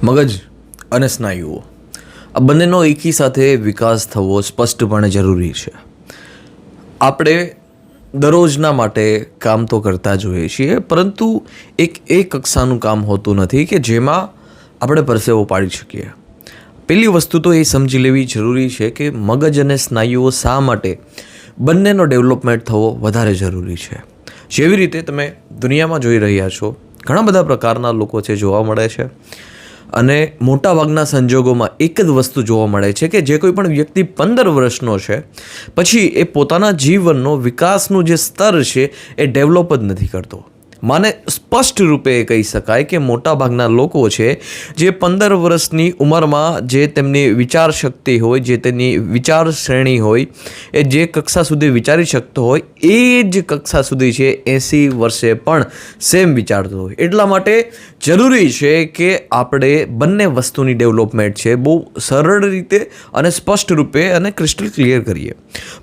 મગજ અને સ્નાયુઓ આ બંનેનો એકી સાથે વિકાસ થવો સ્પષ્ટપણે જરૂરી છે. આપણે દરરોજના માટે કામ તો કરતા જ હોઈએ છીએ, પરંતુ એ કક્ષાનું કામ હોતું નથી કે જેમાં આપણે પરસેવો પાડી શકીએ. પહેલી વસ્તુ તો એ સમજી લેવી જરૂરી છે કે મગજ અને સ્નાયુઓ શા માટે બંનેનો ડેવલપમેન્ટ થવો વધારે જરૂરી છે. જેવી રીતે તમે દુનિયામાં જોઈ રહ્યા છો, ઘણા બધા પ્રકારના લોકો છે જોવા મળે છે, અને મોટાભાગના સંજોગોમાં એક જ વસ્તુ જોવા મળે છે કે જે કોઈ પણ વ્યક્તિ 15 વર્ષનો છે પછી એ પોતાના જીવનનો વિકાસનું જે સ્તર છે એ ડેવલપ જ નથી કરતો. માને સ્પષ્ટ રૂપે એ કહી શકાય કે મોટાભાગના લોકો છે જે 15 વર્ષની ઉંમરમાં જે તેમની વિચાર શક્તિ હોય, જે તેની વિચાર શ્રેણી હોય, એ જે કક્ષા સુધી વિચારી શકતો હોય એ જ કક્ષા સુધી છે 80 વર્ષે પણ સેમ વિચારતો હોય. એટલા માટે જરૂરી છે કે આપણે બંને વસ્તુની ડેવલપમેન્ટ છે બહુ સરળ રીતે અને સ્પષ્ટ રૂપે અને ક્રિસ્ટલ ક્લિયર કરીએ.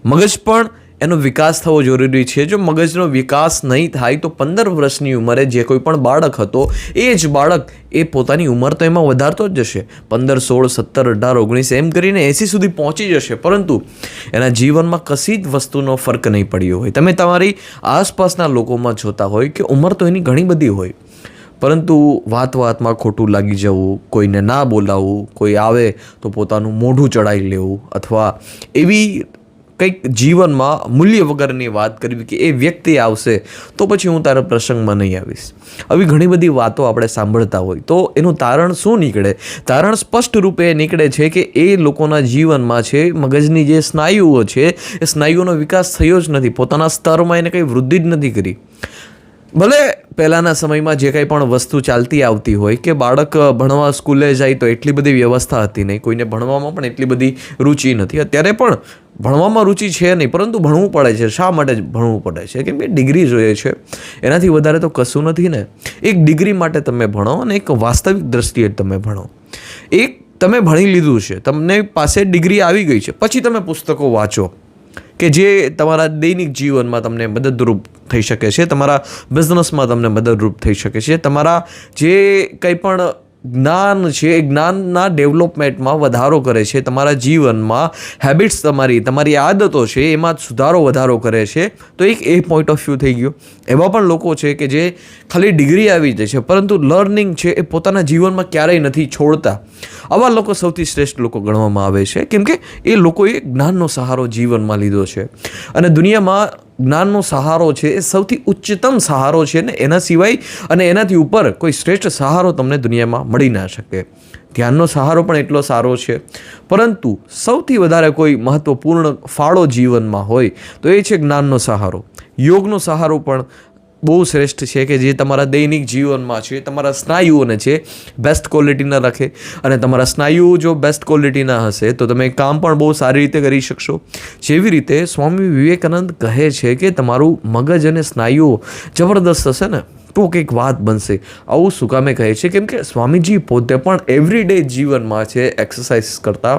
મગજ પણ એનો વિકાસ થવો જરૂરી છે. જો મગજનો વિકાસ નહીં થાય તો 15 વર્ષની ઉંમરે જે કોઈ પણ બાળક હતો એ જ બાળક એ પોતાની ઉંમર તો એમાં વધારતો જ જશે, 15, 16, 17, 18, 19 એમ કરીને 80 સુધી પહોંચી જશે, પરંતુ એના જીવનમાં કશી જ વસ્તુનો ફરક નહીં પડ્યો હોય. તમે તમારી આસપાસના લોકોમાં જોતા હોય કે ઉંમર તો એની ઘણી બધી હોય, પરંતુ વાતમાં ખોટું લાગી જવું, કોઈને ના બોલાવવું, કોઈ આવે તો પોતાનું મોઢું ચડાવી લેવું, અથવા એવી કંઈક જીવનમાં મૂલ્ય વગરની વાત કરવી કે એ વ્યક્તિ આવશે તો પછી હું તારા પ્રસંગમાં નહીં આવીશ. આવી ઘણી બધી વાતો આપણે સાંભળતા હોય તો એનું તારણ શું નીકળે? તારણ સ્પષ્ટ રૂપે નીકળે છે કે એ લોકોના જીવનમાં છે મગજની જે સ્નાયુઓ છે એ સ્નાયુઓનો વિકાસ થયો જ નથી, પોતાના સ્તરમાં એને કંઈ વૃદ્ધિ જ નથી કરી. ભલે પહેલાંના સમયમાં જે કંઈ પણ વસ્તુ ચાલતી આવતી હોય કે બાળક ભણવા સ્કૂલે જાય તો એટલી બધી વ્યવસ્થા હતી નહીં, કોઈને ભણવામાં પણ એટલી બધી રુચિ નથી. અત્યારે પણ ભણવામાં રુચિ છે નહીં, પરંતુ ભણવું પડે છે. શા માટે ભણવું પડે છે? કેમ કે ડિગ્રી જોઈએ છે, એનાથી વધારે તો કશું નથી ને. એક ડિગ્રી માટે તમે ભણો અને એક વાસ્તવિક દ્રષ્ટિએ તમે ભણો. એક તમે ભણી લીધું છે, તમને પાસે ડિગ્રી આવી ગઈ છે, પછી તમે પુસ્તકો વાંચો કે જે તમારા દૈનિક જીવનમાં તમને મદદરૂપ થઈ શકે છે, તમારા બિઝનેસમાં તમને મદદરૂપ થઈ શકે છે, તમારા જે કંઈ પણ જ્ઞાન છે એ જ્ઞાનના ડેવલપમેન્ટમાં વધારો કરે છે, તમારા જીવનમાં હેબિટ્સ તમારી આદતો છે એમાં સુધારો વધારો કરે છે. તો એક એ પોઈન્ટ ઓફ વ્યૂ થઈ ગયો. એવા પણ લોકો છે કે જે ખાલી ડિગ્રી આવી જાય છે પરંતુ લર્નિંગ છે એ પોતાના જીવનમાં ક્યારેય નથી છોડતા. આવા લોકો સૌથી શ્રેષ્ઠ લોકો ગણવામાં આવે છે, કેમ કે એ લોકોએ જ્ઞાનનો સહારો જીવનમાં લીધો છે. અને દુનિયામાં જ્ઞાનનો સહારો છે એ સૌથી ઉચ્ચતમ સહારો છે ને એના સિવાય અને એનાથી ઉપર કોઈ શ્રેષ્ઠ સહારો તમને દુનિયામાં મળી ના શકે. ધ્યાનનો સહારો પણ એટલો સારો છે, પરંતુ સૌથી વધારે કોઈ મહત્ત્વપૂર્ણ ફાળો જીવનમાં હોય તો એ છે જ્ઞાનનો સહારો. યોગનો સહારો પણ બહુ શ્રેષ્ઠ છે કે જે તમારા દૈનિક જીવનમાં છે તમારા સ્નાયુઓને છે બેસ્ટ ક્વોલિટીના રાખે. અને તમારા સ્નાયુઓ જો બેસ્ટ ક્વોલિટીના હશે તો તમે કામ પણ બહુ સારી રીતે કરી શકશો. જેવી રીતે સ્વામી વિવેકાનંદ કહે છે કે તમારું મગજ અને સ્નાયુઓ જબરદસ્ત હશે ને તો કંઈક વાત બનશે. આવું શું કામે કહે છે? કેમ કે સ્વામીજી પોતે પણ એવરીડે જીવનમાં છે એક્સરસાઇઝ કરતા.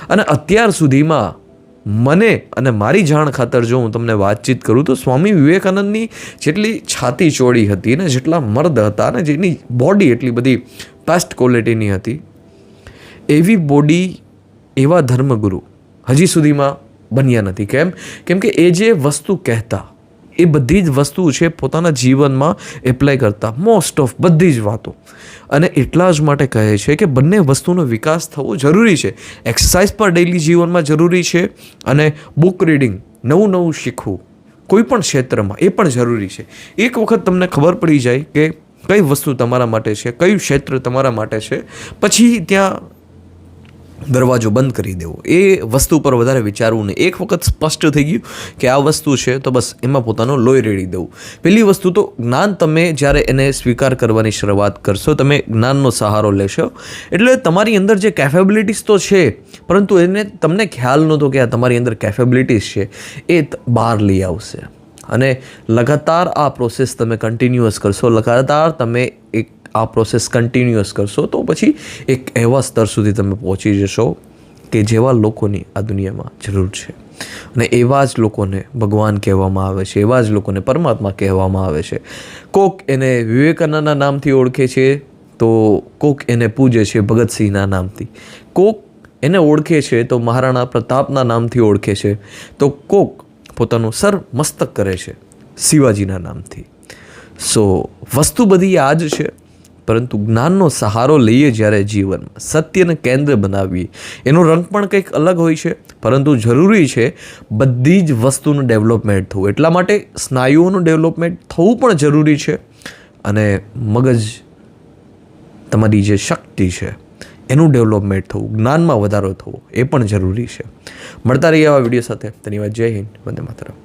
અને અત્યાર સુધીમાં મને અને મારી જાણ ખાતર જો હું તમને વાતચીત કરું તો સ્વામી વિવેકાનંદની જેટલી છાતી ચોડી હતી ને જેટલા મર્દ હતા ને જેની બોડી એટલી બધી બેસ્ટ ક્વોલિટીની હતી, એવી બોડી એવા ધર્મગુરુ હજી સુધીમાં બન્યા નથી. કેમ કે એ જે વસ્તુ કહેતા એ બધી જ વસ્તુ છે પોતાના જીવનમાં એપ્લાય કરતા, મોસ્ટ ઓફ બધી જ વાતો. અને એટલા જ માટે કહે છે કે બંને વસ્તુનો વિકાસ થવો જરૂરી છે. એક્સરસાઇઝ પર ડેઇલી જીવનમાં જરૂરી છે, અને બુક રીડિંગ, નવું શીખવું કોઈ પણ ક્ષેત્રમાં એ પણ જરૂરી છે. એક વખત તમને ખબર પડી જાય કે કઈ વસ્તુ તમારા માટે છે, કયું ક્ષેત્ર તમારા માટે છે, પછી ત્યાં દરવાજો બંધ કરી દેવો, એ વસ્તુ પર વધારે વિચારવું નહીં. એક વખત સ્પષ્ટ થઈ ગયું કે આ વસ્તુ છે તો બસ એમાં પોતાનું લોહી રેડી દેવું. પહેલી વસ્તુ તો જ્ઞાન, તમે જ્યારે એને સ્વીકાર કરવાની શરૂઆત કરશો, તમે જ્ઞાનનો સહારો લેશો એટલે તમારી અંદર જે કેપેબિલિટીઝ તો છે પરંતુ એને તમને ખ્યાલ નહોતો કે આ તમારી અંદર કેપેબિલિટીઝ છે એ બહાર લઈ આવશે. અને લગાતાર આ પ્રોસેસ તમે કન્ટિન્યુઅસ કરશો, લગાતાર તમે આ પ્રોસેસ કન્ટિન્યુઅસ કરશો તો પછી એક એવા સ્તર સુધી તમે પહોંચી જશો કે જેવા લોકોની આ દુનિયામાં જરૂર છે. અને એવા જ લોકોને ભગવાન કહેવામાં આવે છે, એવા જ લોકોને પરમાત્મા કહેવામાં આવે છે. કોક એને વિવેકાનંદના નામથી ઓળખે છે તો કોક એને પૂજે છે ભગતસિંહના નામથી, કોક એને ઓળખે છે તો મહારાણા પ્રતાપના નામથી ઓળખે છે, તો કોક પોતાનું સર મસ્તક કરે છે શિવાજીના નામથી. સો વસ્તુ બધી આ જ છે, પરંતુ જ્ઞાનનો સહારો લઈએ જ્યારે જીવનમાં, સત્યને કેન્દ્ર બનાવીએ, એનો રંગ પણ કંઈક અલગ હોય છે, પરંતુ જરૂરી છે બધી જ વસ્તુનું ડેવલપમેન્ટ થવું. એટલા માટે સ્નાયુઓનું ડેવલપમેન્ટ થવું પણ જરૂરી છે, અને મગજ, તમારી જે શક્તિ છે એનું ડેવલપમેન્ટ થવું, જ્ઞાનમાં વધારો થવો એ પણ જરૂરી છે. મળતા રહીએ આવા વિડીયો સાથે. ધન્યવાદ. જય હિન્દ. વંદે માતરમ.